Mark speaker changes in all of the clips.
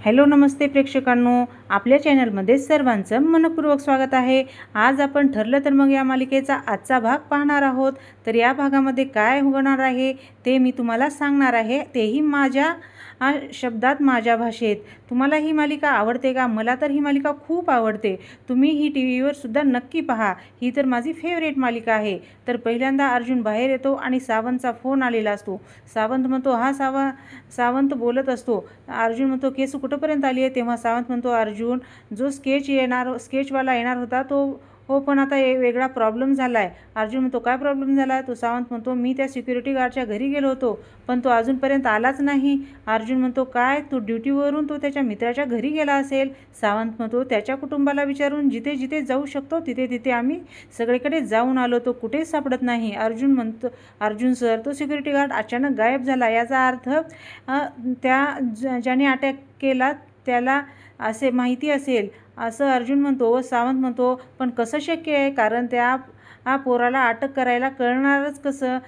Speaker 1: Hello नमस्ते प्रेक्षकांनो, आपल्या चॅनलमध्ये सर्वांचं मनपूर्वक स्वागत आहे। आज आपण ठरलं तर मग या मालिकेचा आजचा भाग पाहणार आहोत। तर या भागामध्ये काय होणार आहे ते मी तुम्हाला सांगणार आहे, तेही माझ्या शब्दात, माझ्या भाषेत। तुम्हाला ही मालिका आवडते का? मला तर ही मालिका खूप आवडते। तुम्ही ही टीव्हीवर सुद्धा नक्की पहा। ही तर माझी फेवरेट मालिका आहे। तर पहिल्यांदा अर्जुन बाहेर येतो आणि सावंतचा फोन आलेला असतो। सावंत म्हणतो, सावंत बोलत असतो। अर्जुन म्हणतो, केस कुठंपर्यंत आली आहे? तेव्हा सावंत म्हणतो, अर्जुन, जो स्केचवाला येणार होता तो हो, पण आता वेगळा प्रॉब्लेम झाला आहे। अर्जुन म्हणतो, काय प्रॉब्लेम झाला आहे? तो सावंत म्हणतो, मी त्या सिक्युरिटी गार्डच्या घरी गेलो होतो, पण तो अजूनपर्यंत आलाच नाही। अर्जुन म्हणतो, काय, तो ड्युटीवरून तो त्याच्या मित्राच्या घरी गेला असेल? सावंत म्हणतो, त्याच्या कुटुंबाला विचारून जिथे जिथे जाऊ शकतो तिथे तिथे आम्ही सगळीकडे जाऊन आलो, तो कुठेच सापडत नाही। अर्जुन म्हणतो, अर्जुन सर, तो सिक्युरिटी गार्ड अचानक गायब झाला, याचा अर्थ ज्याने अटॅक केला त्याला असे माहिती असेल, असं अर्जुन म्हणतो। व सावंत म्हणतो, पण कसं शक्य आहे? कारण त्या पोराला अटक करायला कळणारच कसं?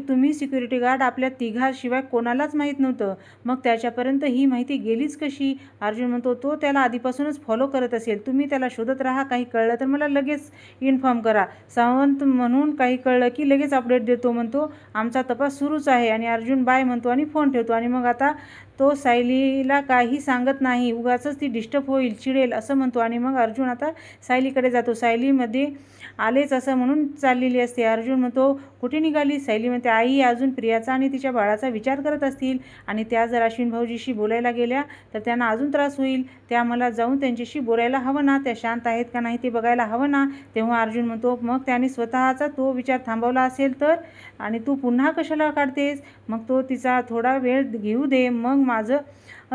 Speaker 1: तुम्ही सिक्युरिटी गार्ड आपल्या तिघाशिवाय कोणालाच माहीत नव्हतं, मग त्याच्यापर्यंत ही माहिती गेलीच कशी? अर्जुन म्हणतो, तो त्याला आधीपासूनच फॉलो करत असेल, तुम्ही त्याला शोधत राहा, काही कळलं तर मला लगेच इन्फॉर्म करा। सावंत म्हणून काही कळलं की लगेच अपडेट देतो म्हणतो, आमचा तपास सुरूच आहे। आणि अर्जुन बाय म्हणतो आणि फोन ठेवतो। आणि मग आता तो सायलीला काही सांगत नाही, उगाचच ती डिस्टर्ब होईल, चिडेल असं म्हणतो। आणि मग अर्जुन आता सायलीकडे जातो। सायलीमध्ये आलेच असं म्हणून चाललेली असते। अर्जुन म्हणतो, कुठे निघाली? सायली म्हणते, आई अजून प्रियाचा आणि तिच्या बाळाचा विचार करत असतील, आणि त्या जर अश्विन भाऊजीशी बोलायला गेल्या तर त्यांना अजून त्रास होईल, त्या मला जाऊन त्यांच्याशी बोलायला हवं ना, त्या शांत आहेत का नाही ते बघायला हवं ना। तेव्हा अर्जुन म्हणतो, मग त्याने स्वतःचा तो विचार थांबवला असेल तर, आणि तू पुन्हा कशाला काढतेस? मग तो तिचा थोडा वेळ घेऊ दे, मग माझं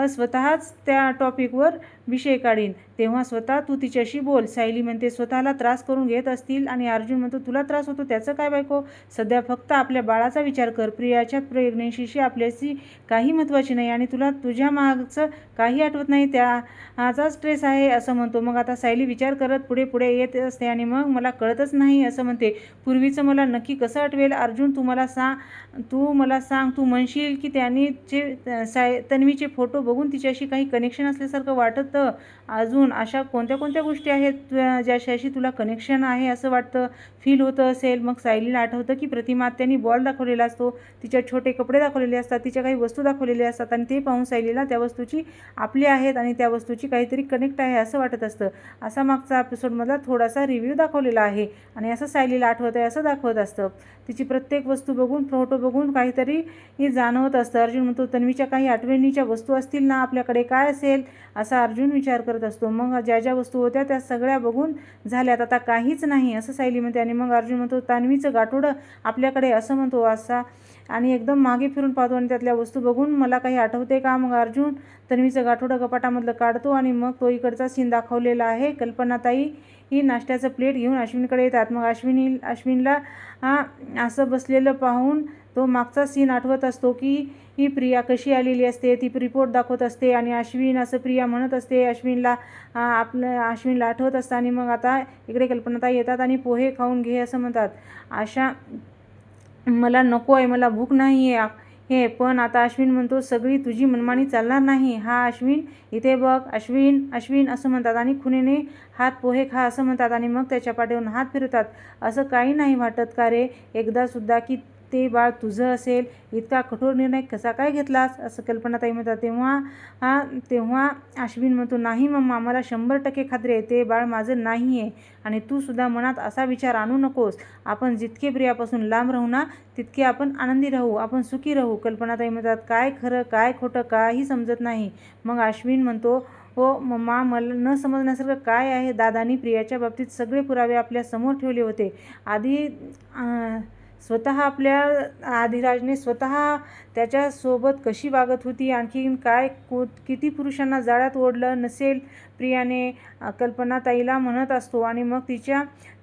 Speaker 1: स्वतःच त्या टॉपिकवर विषय काढीन, तेव्हा स्वतः तू तिच्याशी बोल। सायली म्हणते, स्वतःला त्रास करून घेत असतील। आणि अर्जुन म्हणतो, तुला त्रास होतो त्याचं काय बायको? सध्या फक्त आपल्या बाळाचा विचार कर, प्रियाच्या प्रेग्नन्सीशी आपल्याशी काही महत्त्वाची नाही, आणि तुला तुझ्या मागचं काही आठवत नाही, त्याचा स्ट्रेस आहे असं म्हणतो। मग आता सायली विचार करत पुढे पुढे येत असते, आणि मग मला कळतच नाही असं म्हणते, पूर्वीचं मला नक्की कसं आठवेल? अर्जुन, तू मला सांग, तू म्हणशील की तन्वीचे फोटो बघून तिच्याशी काही कनेक्शन असल्यासारखं वाटतं? अजून अशा कोणत्या कोणत्या गोष्टी आहेत ज्याच्याशी तुला कनेक्शन आहे असं वाटतं, फील होतं असेल? मग सायलीला आठवतं की प्रतिमा आत्यांनी बॉल दाखवलेला असतो, तिच्या छोटे कपडे दाखवलेले असतात, तिच्या काही वस्तू दाखवलेल्या असतात, आणि ते पाहून सायलीला त्या वस्तूची आपली आहेत आणि त्या वस्तूची काहीतरी कनेक्ट आहे असं वाटत असतं। असा मागचा एपिसोडमधला थोडासा रिव्ह्यू दाखवलेला आहे, आणि असं सायलीला आठवत आहे असं दाखवत असतं। तिची प्रत्येक वस्तू बघून, फोटो बघून काहीतरी जाणवत असतं। अर्जुन म्हणतो, तन्वीच्या काही आठवणीच्या वस्तू असतील ना आपल्याकडे, काय असेल असा अर्जुन विचार करत असतो। मग ज्या ज्या वस्तू होत्या त्या सगळ्या बघून झाल्यात, आता काहीच नाही असं सायली म्हणते। आणि मग अर्जुन म्हणतो, तन्वीचं गाठोडं आपल्याकडे असं म्हणतो असा, आणि एकदम मागे फिरून पाहतो आणि त्यातल्या वस्तू बघून मला काही आठवते का? मग अर्जुन तन्वीचं गाठोडं कपाटामधलं काढतो, आणि मग तो इकडचा सीन दाखवलेला आहे। कल्पनाताई ही नाश्त्याचं प्लेट घेऊन अश्विनकडे येतात। मग अश्विनला असं बसलेलं पाहून तो मागचा सीन आठवत असतो की ही प्रिया कशी आलेली असते, ती रिपोर्ट दाखवत असते, आणि अश्विन असं प्रिया म्हणत असते अश्विनला, अश्विनला आठवत असतं। आणि मग आता इकडे कल्पनाताई येतात आणि पोहे खाऊन घे असं म्हणतात। आशा, मला नको आहे, मला भूक नाही आहे हे, पण आता अश्विन म्हणतो, सगळी तुझी मनमानी चालणार नाही, हा अश्विन इथे बघ, अश्विन असं म्हणतात, आणि खुणेने हात पोहे खा असं म्हणतात, आणि मग त्याच्या पाठीवरून हात फिरवतात। असं काही नाही वाटत का रे एकदासुद्धा की ते बाळ तुझं असेल? इतका कठोर निर्णय कसा काय घेतलास असं कल्पनाताई म्हणतात। तेव्हा अश्विन म्हणतो, नाही मम्मा, मला 100% खात्री आहे, ते बाळ माझं नाही आहे, आणि तू सुद्धा मनात असा विचार आणू नकोस। आपण जितके प्रियापासून लांब राहू ना तितके आपण आनंदी राहू, आपण सुखी राहू। कल्पनाताई म्हणतात, काय खरं काय खोटं काही समजत नाही। मग अश्विन म्हणतो, हो मम्मा, मला न समजण्यासारखं काय आहे? दादानी प्रियाच्या बाबतीत सगळे पुरावे आपल्या समोर ठेवले होते, स्वतः आपल्या आदिराजने स्वतः त्याच्यासोबत कशी वागत होती, आणखीन काय किती पुरुषांना जाळ्यात ओढलं नसेल प्रियाने, कल्पनाताईला म्हणत असतो। आणि मग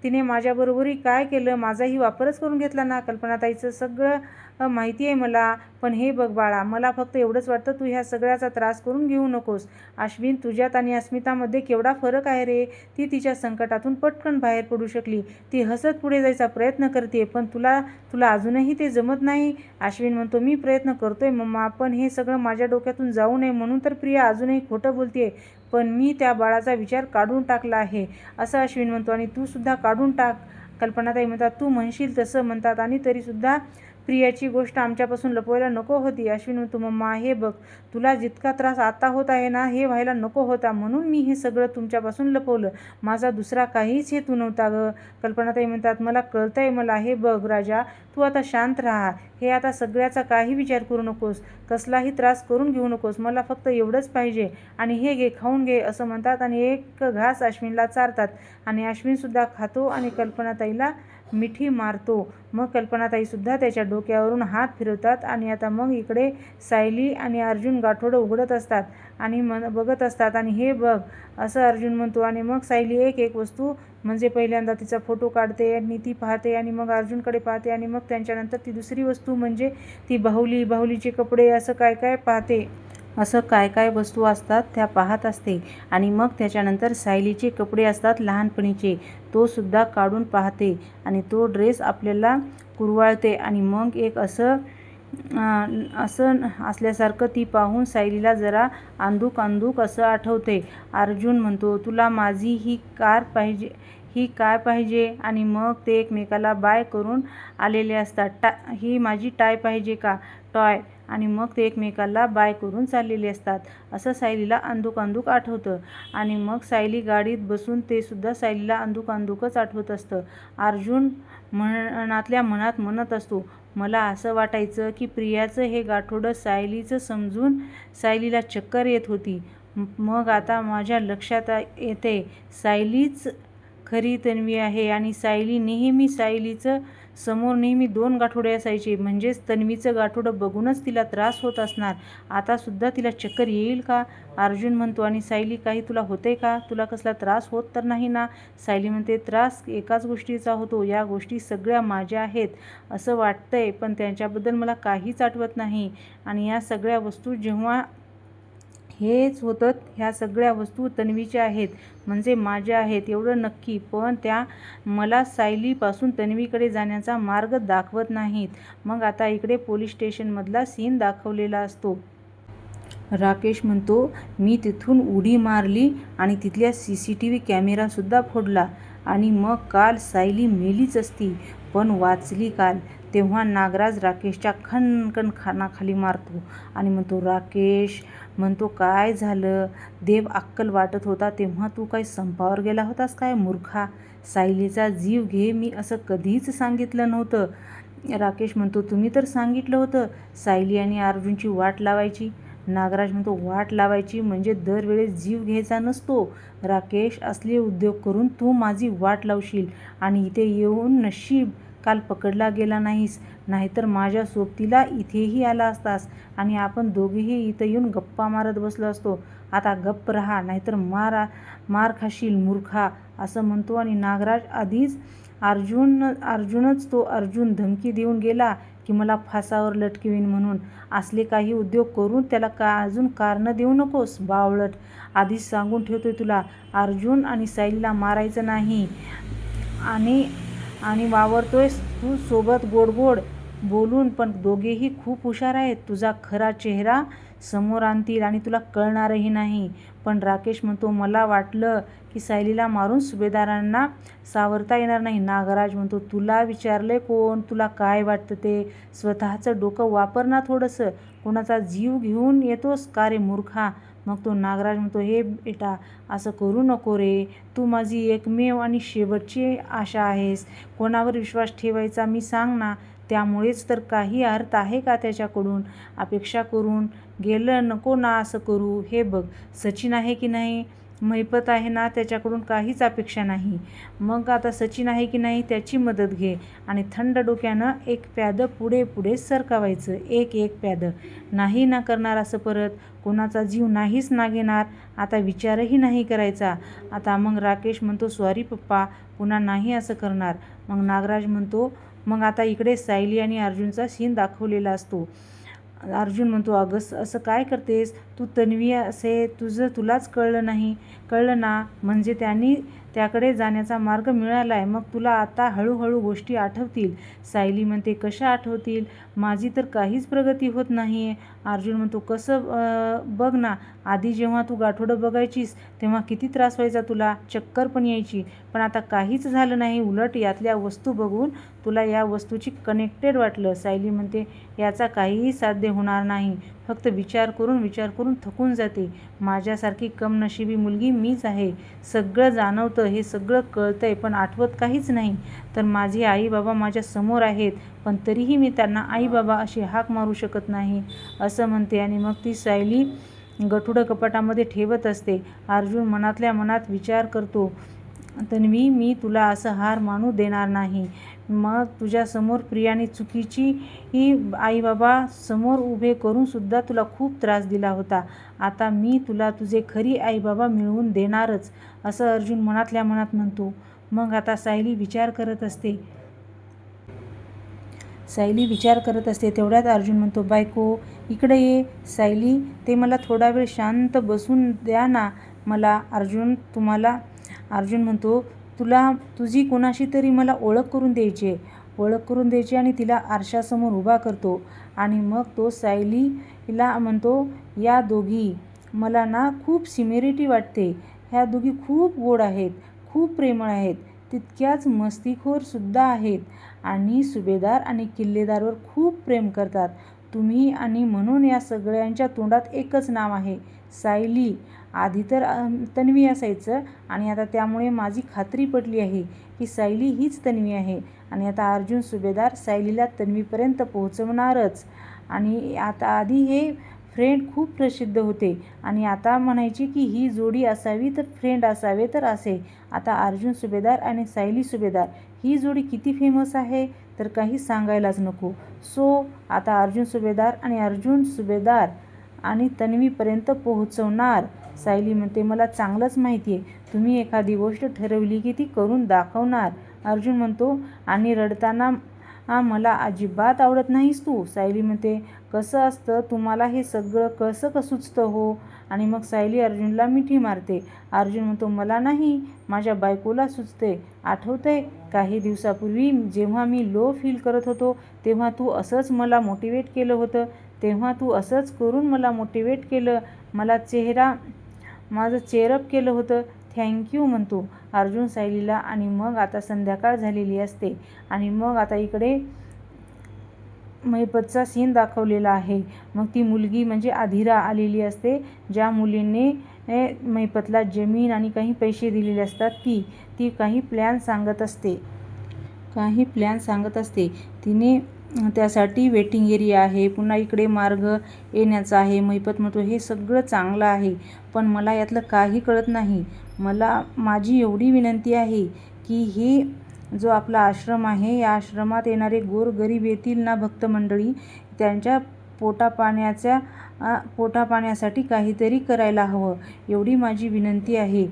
Speaker 1: तिने माझ्याबरोबरही काय केलं, माझाही वापरच करून घेतला ना। कल्पनाताईचं सगळं माहिती आहे मला. पण हे बघ बाळा, मला फक्त एवढंच वाटतं, तू ह्या सगळ्याचा त्रास करून घेऊ नकोस. अश्विन, तुझ्यात आणि अस्मितामध्ये केवढा फरक आहे रे. ती तिच्या संकटातून पटकन बाहेर पडू शकली. ती हसत पुढे जायचा प्रयत्न करते, पण तुला तुला अजूनही ते जमत नाही. अश्विन म्हणतो, मी प्रयत्न करतोय मम्मा, पण हे सगळं माझ्या डोक्यातून जाऊ नये म्हणून तर प्रिया अजूनही खोटं बोलतेय. पण मी त्या बाळाचा विचार काढून टाकला आहे, असं अश्विन म्हणतो. आणि तू सुद्धा काढून टाक. कल्पनाताई म्हणतात, तू म्हणशील तसं म्हणतात, आणि तरीसुद्धा प्रियाची गोष्ट आमच्यापासून लपवायला नको होती. अश्विन म्हणतो, मम्मा हे बघ, तुला जितका त्रास आता होत आहे ना, हे व्हायला नको होता, म्हणून मी हे सगळं तुमच्यापासून लपवलं. माझा दुसरा काहीच हेतू नव्हता गं. कल्पनाताई म्हणतात, मला कळतंय मला. हे बघ राजा, तू आता शांत राहा. हे आता सगळ्याचा काही विचार करू नकोस, कसलाही त्रास करून घेऊ नकोस. मला फक्त एवढंच पाहिजे, आणि हे घे, खाऊन घे, असं म्हणतात. आणि एक घास अश्विनला चारतात, आणि अश्विनसुद्धा खातो आणि कल्पनाताईला मिठी मारतो. मग कल्पनाताईसुद्धा त्याच्या डोक्यावरून हात फिरवतात. आणि आता मग इकडे सायली आणि अर्जुन गाठोडं उघडत असतात आणि बघत असतात. आणि हे बघ, असं अर्जुन म्हणतो. आणि मग सायली एक एक वस्तू, म्हणजे पहिल्यांदा तिचा फोटो काढते आणि ती पाहते, आणि मग अर्जुनकडे पाहते, आणि मग त्यांच्यानंतर ती दुसरी वस्तू म्हणजे ती बाहुलीचे कपडे, असं काय काय पाहते. असं काय काय वस्तू असतात त्या पाहत असते. आणि मग त्याच्यानंतर सायलीचे कपडे असतात लहानपणीचे, तो सुद्धा काढून पाहते, आणि तो ड्रेस आपल्याला कुरवाळते. आणि मग एक असं असल्यासारखं ती पाहून सायलीला जरा अंधुक असं आठवते. अर्जुन म्हणतो, तुला माझी ही काय पाहिजे. आणि मग ते एकमेकाला बाय करून आलेले असतात. ही माझी टाय पाहिजे का, टॉय. आणि मग ते एकमेकाला बाय करून चाललेले असतात, असं सायलीला अंधुक आठवतं. आणि मग सायली गाडीत बसून ते सुद्धा सायलीला अंधुकच आठवत असतं. अर्जुन मनातल्या मनात म्हणत असतो, मला असं वाटायचं की प्रियाचं हे गाठोडं सायलीचं समजून सायलीला चक्कर येत होती. मग आता माझ्या लक्षात येते, सायलीच खरी तन्वी आहे. आणि सायलीचं समोर नेहमी 2 गाठोडे असायचे, म्हणजेच तन्वीचं गाठोडं बघूनच तिला त्रास होत असणार. आता सुद्धा तिला चक्कर येईल का. अर्जुन म्हणतो, आणि सायली, काही तुला होते का, तुला कसला त्रास होत तर नाही ना. सायली म्हणते, त्रास एकाच गोष्टीचा होतो, या गोष्टी सगळ्या माझ्या आहेत असं वाटतंय, पण त्यांच्याबद्दल मला काहीच आठवत नाही. आणि या सगळ्या वस्तू जेव्हा हेच होतं, ह्या सगळ्या वस्तू तन्वीच्या आहेत, म्हणजे माझ्या आहेत एवढं नक्की, पण त्या मला सायलीपासून तन्वीकडे जाण्याचा मार्ग दाखवत नाहीत. मग आता इकडे पोलीस स्टेशनमधला सीन दाखवलेला असतो. राकेश म्हणतो, मी तिथून उडी मारली आणि तिथल्या CCTV कॅमेरासुद्धा फोडला, आणि मग काल सायली मेलीच असती, पण वाचली काल. तेव्हा नागराज राकेशच्या खणखण कानाखाली मारतो आणि म्हणतो, राकेश म्हणतो, काय झालं. देव अक्कल वाटत होता तेव्हा तू काय संपावर गेला होतास काय मूर्खा. सायलीचा जीव घे, मी असं कधीच सांगितलं नव्हतं. राकेश म्हणतो, तुम्ही तर सांगितलं होतं सायली आणि अर्जुनची वाट लावायची. नागराज म्हणतो, वाट लावायची म्हणजे दरवेळेस जीव घ्यायचा नसतो राकेश. असले उद्योग करून तू माझी वाट लावशील आणि इथे येऊन नशीब काल पकडला गेला नाहीस, नाहीतर माझ्या सोबतीला इथेही आला असतास आणि आपण दोघेही इथं येऊन गप्पा मारत बसलो असतो. आता गप्प राहा, नाहीतर मार खाशील मूर्खा, असं म्हणतो. आणि नागराज आधीच अर्जुन धमकी देऊन गेला की मला फासावर लटकवीन म्हणून. असले काही उद्योग करून त्याला अजून कारणं देऊ नकोस बावळट. आधीच सांगून ठेवतोय तुला, अर्जुन आणि सायलीला मारायचं नाही. आणि वावरतोयस तू सोबत गोड बोलून, पण दोघेही खूप हुशार आहेत. तुझा खरा चेहरा समोर आणतील आणि तुला कळणारही नाही. पण राकेश म्हणतो, मला वाटलं की सायलीला मारून सुभेदारांना सावरता येणार नाही. नागराज म्हणतो, तुला विचारलंय कोण, तुला काय वाटतं ते. स्वतःचं डोकं वापर ना थोडंसं. कोणाचा जीव घेऊन येतोस का रे मूर्खा. मग तो नागराज म्हणतो, हे बेटा, असं करू नको रे. तू माझी एकमेव आणि शेवटची आशा आहेस. कोणावर विश्वास ठेवायचा मी सांग ना. त्यामुळेच तर काही अर्थ आहे का त्याच्याकडून अपेक्षा करून. गेलं नको ना असं करू. हे बघ, सचिन आहे की नाही, महिपत आहे ना, त्याच्याकडून काहीच अपेक्षा नाही. मग आता सचिन आहे की नाही, त्याची मदत घे आणि थंड डोक्यानं एक प्यादं पुढे सरकावायचं. एक प्यादं नाही ना करणार असं परत. कोणाचा जीव नाहीच ना घेणार. आता विचारही नाही करायचा. आता मग राकेश म्हणतो, सॉरी पप्पा, पुन्हा नाही असं करणार. मग नागराज म्हणतो, मग आता इकडे सायली आणि अर्जुनचा सीन दाखवलेला असतो. अर्जुन म्हणतो, अगं असं काय करतेस तू तन्वी, असे तुलाच कळलं ना, म्हणजे त्याकडे जाण्याचा मार्ग मिळाला आहे, मग तुला आता हळूहळू गोष्टी आठवतील. सायली म्हणते, कशा आठवतील, माझी तर काहीच प्रगती होत नाही आहे. अर्जुन म्हणतो, कसं बघ ना, आधी जेव्हा तू गाठोडं बघायचीस तेव्हा किती त्रास व्हायचा तुला, चक्कर पण यायची, पण आता काहीच झालं नाही, उलट यातल्या वस्तू बघून तुला या वस्तूची कनेक्टेड वाटलं. सायली म्हणते, याचा काहीही साध्य होणार नाही, फक्त विचार करून थकून जाते. माझ्यासारखी कमनशिबी मुलगी मीच आहे. सगळं जाणवतं, हे सगळं कळतंय, पण आठवत काहीच नाही. तर माझे आई बाबा माझ्या समोर आहेत, पण तरीही मी त्यांना आई बाबा अशी हाक मारू शकत नाही, असं म्हणते. आणि मग ती सायली गठुडं कपाटामध्ये ठेवत असते. अर्जुन मनातल्या मनात विचार करतो, तन्वी, मी तुला असं हार मानू देणार नाही. मग तुझ्यासमोर प्रियाने चुकीची आई बाबा समोर उभे करून सुद्धा तुला खूप त्रास दिला होता. आता मी तुला तुझे खरी आई बाबा मिळवून देणारच, असं अर्जुन मनातल्या मनात म्हणतो. मग आता सायली विचार करत असते. तेवढ्यात अर्जुन म्हणतो, बायको इकडे ये. सायली, ते मला थोडा वेळ शांत बसून द्या ना मला. अर्जुन म्हणतो, तुझी कोणाशी तरी मला ओळख करून द्यायची आणि तिला आरशासमोर उभा करतो. आणि मग तो सायलीला म्हणतो, या दोघी मला ना खूप सिमिलॅरिटी वाटते. ह्या दोघी खूप गोड आहेत, खूप प्रेमळ आहेत, तितक्याच मस्तीखोर सुद्धा आहेत आणि सुभेदार आणि किल्लेदारवर खूप प्रेम करतात तुम्ही, आणि म्हणून या सगळ्यांच्या तोंडात एकच नाव आहे, सायली. आधी तर तन्वी असायचं, आणि आता त्यामुळे माझी खात्री पटली आहे की सायली हीच तन्वी आहे. आणि आता अर्जुन सुभेदार सायलीला तन्वीपर्यंत पोहोचवणारच. आणि आता आधी हे फ्रेंड खूप प्रसिद्ध होते, आणि आता म्हणायचे की ही जोडी असावी तर फ्रेंड असावे तर असे. आता अर्जुन सुभेदार आणि सायली सुभेदार ही जोडी किती फेमस आहे तर काही सांगायलाच नको. सो आता अर्जुन सुभेदार आणि तन्वीपर्यंत पोहोचवणार. सायली म्हणते, मला चांगलंच माहिती आहे, तुम्ही एखादी गोष्ट ठरवली की ती करून दाखवणार. अर्जुन म्हणतो, आणि रडताना मला अजिबात आवडत नाहीस तू. सायली म्हणते, कसं असतं, तुम्हाला हे सगळं कसं सुचतं हो. आणि मग सायली अर्जुनला मिठी मारते. अर्जुन म्हणतो, मला नाही, माझ्या बायकोला सुचते. आठवतंय काही दिवसापूर्वी जेव्हा मी लो फील करत होतो तेव्हा तू असंच मला मोटिवेट केलं होतं, तेव्हा तू असंच करून मला मोटिवेट केलं, माझं चेअरअप केलं होतं. थँक्यू म्हणतो अर्जुन सायलीला. आणि मग आता संध्याकाळ झालेली असते, आणि मग आता इकडे महिपतचा सीन दाखवलेला आहे. मग ती मुलगी म्हणजे अधीरा आलेली असते, ज्या मुलीने महिपतला जमीन आणि काही पैसे दिलेले असतात. ती काही प्लॅन सांगत असते. तिने त्यासाठी वेटिंग एरिया आहे, पुन्हा इकडे मार्ग येण्याचा आहे. महिपत म्हणतो, हे सगळं चांगलं आहे, पण मला यातलं काही कळत नाही. माझी एवढी विनंती आहे की हे जो आपला आश्रम आहे, या आश्रमात येणारे गोरगरीब येतील ना भक्त मंडळी, त्यांच्या पोटापाण्यासाठी काहीतरी करायला हवं, एवढी माझी विनंती आहे.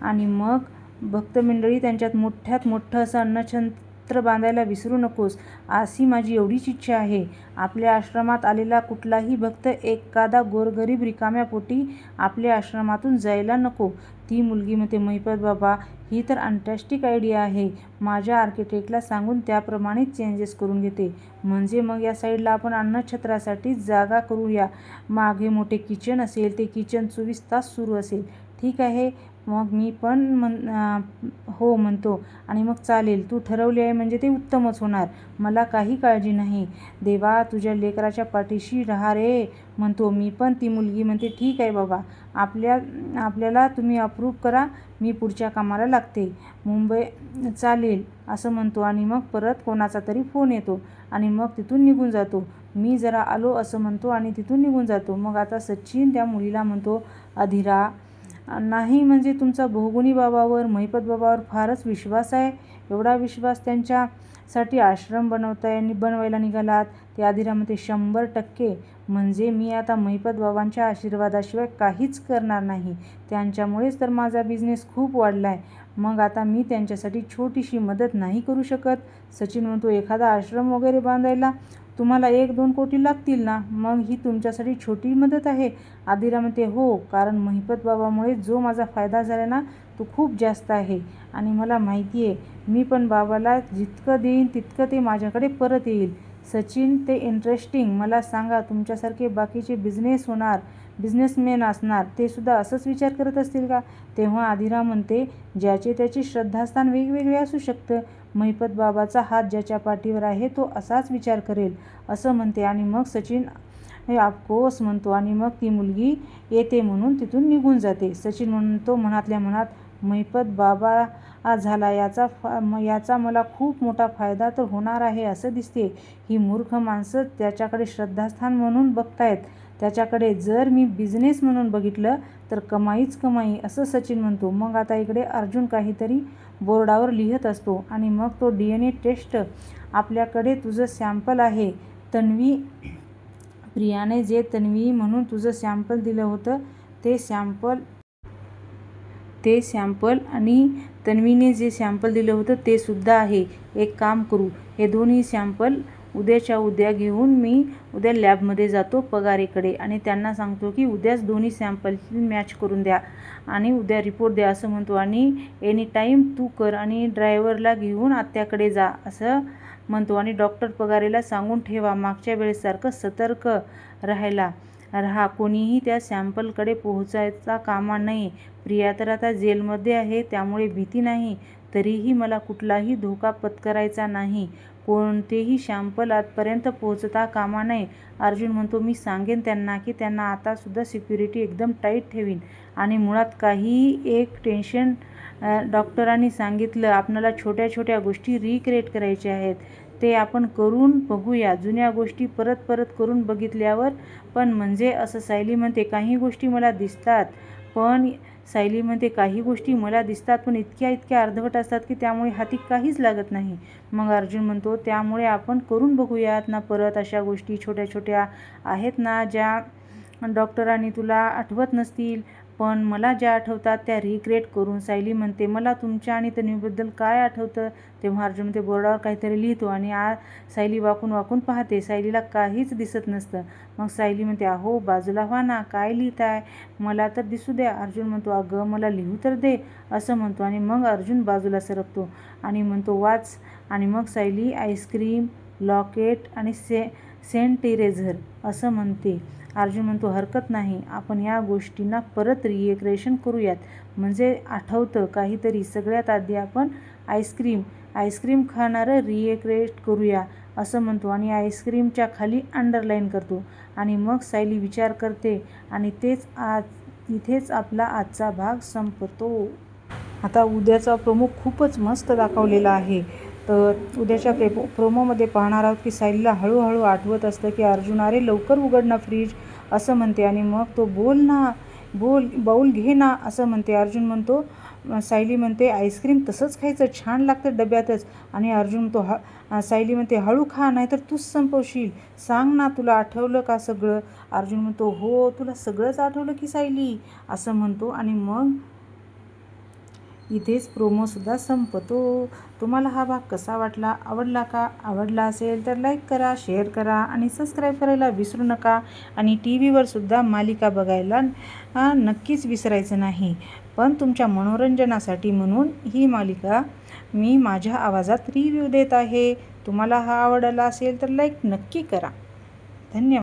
Speaker 1: आणि मग भक्त मंडळी, त्यांच्यात मोठ्यात मोठं असं अन्नछत्र बांधायला विसरू नकोस, अशी माझी एवढीच इच्छा आहे. आपल्या आश्रमात आलेला कुठलाही भक्त एखादा गोरगरीब रिकाम्या पोटी आपल्या आश्रमातून जायला नको. ती मुलगी म्हणते, महिपत बाबा, ही तर फॅन्टॅस्टिक आयडिया आहे. माझ्या आर्किटेक्टला सांगून त्याप्रमाणेच चेंजेस करून घेते. म्हणजे मग या साईडला आपण अन्नछत्रासाठी जागा करूया. मागे मोठे किचन असेल, ते किचन 24 तास सुरू असेल. ठीक आहे, मग मी पण हो म्हणतो. आणि मग चालेल, तू ठरवले आहे म्हणजे ते उत्तमच होणार, मला काही काळजी नाही. देवा, तुझ्या लेकराच्या पाठीशी राहा रे, म्हणतो मी पण. ती मुलगी म्हणते, ठीक आहे बाबा, आपल्याला तुम्ही अप्रूव्ह करा, मी पुढच्या कामाला लागते. मुंबई चालेल असं म्हणतो. आणि मग परत कोणाचा तरी फोन येतो, आणि मग तिथून निघून जातो. मी जरा आलो असं म्हणतो आणि तिथून निघून जातो. मग आता सचिन त्या मुलीला म्हणतो, अधीरा, नाही म्हणजे तुमचा बहुगुणी बाबावर, महिपत बाबावर फारच विश्वास आहे. एवढा विश्वास त्यांच्या साठी आश्रम बनवायला निघालात. ते आदिराम म्हणते 100%. म्हणजे मी आता महिपत बाबांच्या आशीर्वादाशिवाय काहीच करणार नाही. त्यांच्यामुळेच तर माझा बिझनेस खूप वाढलाय. मग आता मी त्यांच्यासाठी छोटीशी मदत नाही करू शकत? सचिन म्हणतो एखादा आश्रम वगैरे बांधायला तुम्हाला 1-2 कोटी लागतील ना, मग ही तुमच्यासाठी छोटी मदत आहे? आदिराम म्हणते हो, कारण महिपत बाबामुळे जो माझा फायदा झाला ना तो खूप जास्त आहे आणि मला माहिती आहे मी पण बाबाला जितकं देईन तितकं ते माझ्याकडे परत येईल. सचिन ते इंटरेस्टिंग. मला सांगा तुमच्यासारखे बाकीचे बिझनेसमॅन असणार ते सुद्धा असंच विचार करत असतील का? तेव्हा आदिराम म्हणते ज्याचे त्याचे श्रद्धास्थान वेगवेगळे असू शकतं. महिपत बाबाचा हात ज्याच्या पाठीवर आहे तो असाच विचार करेल असं म्हणते आणि मग सचिन ऑफकोर्स म्हणतो आणि मग ती मुलगी येते म्हणून तिथून निघून जाते. सचिन म्हणतो मनातल्या मनात महिपत बाबा झाला याचा मला खूप मोठा फायदा तर होणार आहे असं दिसते. ही मूर्ख माणसं त्याच्याकडे श्रद्धास्थान म्हणून बघतायत. त्याच्याकडे जर मी बिझनेस म्हणून बघितलं तर कमाईच कमाई असं सचिन म्हणतो. मग आता इकडे अर्जुन काहीतरी बोर्डावर लिहित असतो आणि मग तो DNA टेस्ट. आपल्याकडे तुझं सॅम्पल आहे तन्वी. प्रियाने जे तन्वी म्हणून तुझं सॅम्पल दिलं होतं ते सॅम्पल आणि तन्वीने जे सॅम्पल दिलं होतं ते सुद्धा आहे. एक काम करू, हे दोन्ही सॅम्पल उद्याच्या उद्या घेऊन मी उद्या लॅबमध्ये जातो पगारेकडे आणि त्यांना सांगतो की उद्याच दोन्ही सॅम्पलची मॅच करून द्या आणि उद्या रिपोर्ट द्या असं म्हणतो. आणि एनी टाईम तू कर आणि ड्रायव्हरला घेऊन आत्याकडे जा असं म्हणतो. आणि डॉक्टर पगारेला सांगून ठेवा मागच्या वेळेसारखं सतर्क राहा. कोणीही त्या सॅम्पलकडे पोहोचायचा कामा नये. प्रिया तर आता जेलमध्ये आहे त्यामुळे भीती नाही. तरीही मला कुठलाही धोका पत्करायचा नाही. कोणतेही सॅम्पल आतपर्यंत पोहोचता कामा नये. अर्जुन म्हणतो मी सांगेन त्यांना की त्यांना आता सुद्धा सिक्युरिटी एकदम टाईट ठेवीन आणि मुळात काही एक टेन्शन. डॉक्टरांनी सांगितलं आपणाला छोट्या छोट्या गोष्टी रिक्रिएट करायच्या आहेत. ते आपण करून बघूया. जुन्या गोष्टी परत करून बघितल्यावर. पण म्हणजे असं सायली म्हणते काही गोष्टी मला दिसतात पण इतक्या अर्धवट असतात की त्यामुळे हाती काहीच लागत नाही. मग अर्जुन म्हणतो त्यामुळे आपण करून बघूयात ना परत. अशा गोष्टी छोट्या छोट्या आहेत ना ज्या डॉक्टरांनी तुला आठवत नसतील पण मला ज्या आठवतात त्या रिक्रिएट करून. सायली म्हणते मला तुमच्या आणि तन्वीबद्दल काय आठवतं? तेव्हा अर्जुन म्हणते बोर्डावर काहीतरी लिहितो आणि सायली वाकून पाहते. सायलीला काहीच दिसत नसतं. मग सायली म्हणते अहो बाजूला व्हा ना, काय लिहिताय? मला तर दिसू द्या. अर्जुन म्हणतो अगं मला लिहू तर दे असं म्हणतो आणि मग अर्जुन बाजूला सरकतो आणि म्हणतो वाच. आणि मग सायली आईस्क्रीम, लॉकेट आणि सेंट इरेझर असं म्हणते. अर्जुन म्हणतो हरकत नाही, आपण या गोष्टींना परत रिक्रिएशन करूयात म्हणजे आठवतं काहीतरी. सगळ्यात आधी आपण आईस्क्रीम खाणारं रिक्रिएट करूया असं म्हणतो आणि आईस्क्रीमच्या खाली अंडरलाईन करतो. आणि मग सायली विचार करते आणि इथेच आपला आजचा भाग संपतो. आता उद्याचा प्रोमो खूपच मस्त दाखवलेला आहे. तर उद्याच्या प्रोमोमध्ये पाहणार आहोत की सायलीला हळूहळू आठवत असतं की अर्जुन अरे लवकर उघड ना फ्रीज असं म्हणते आणि मग तो बोल बाऊल घे ना असं म्हणते. अर्जुन म्हणतो सायली म्हणते आईस्क्रीम तसंच खायचं छान लागतं डब्यातच. आणि अर्जुन म्हणतो सायली म्हणते हळू खा नाहीतर तूच संपवशील. सांग ना तुला आठवलं का सगळं? अर्जुन म्हणतो हो तुला सगळंच आठवलं की सायली असं म्हणतो. आणि मग इथेच प्रोमोसुद्धा संपतो. तुम्हाला हा भाग कसा वाटला? आवडला का? आवडला असेल तर लाईक करा, शेअर करा आणि सबस्क्राईब करायला विसरू नका. आणि TV वर सुद्धा मालिका बघायला नक्कीच विसरायचं नाही. पण तुमच्या मनोरंजनासाठी म्हणून ही मालिका मी माझ्या आवाजात रिव्ह्यू देत आहे. तुम्हाला हा आवडला असेल तर लाईक नक्की करा. धन्यवाद.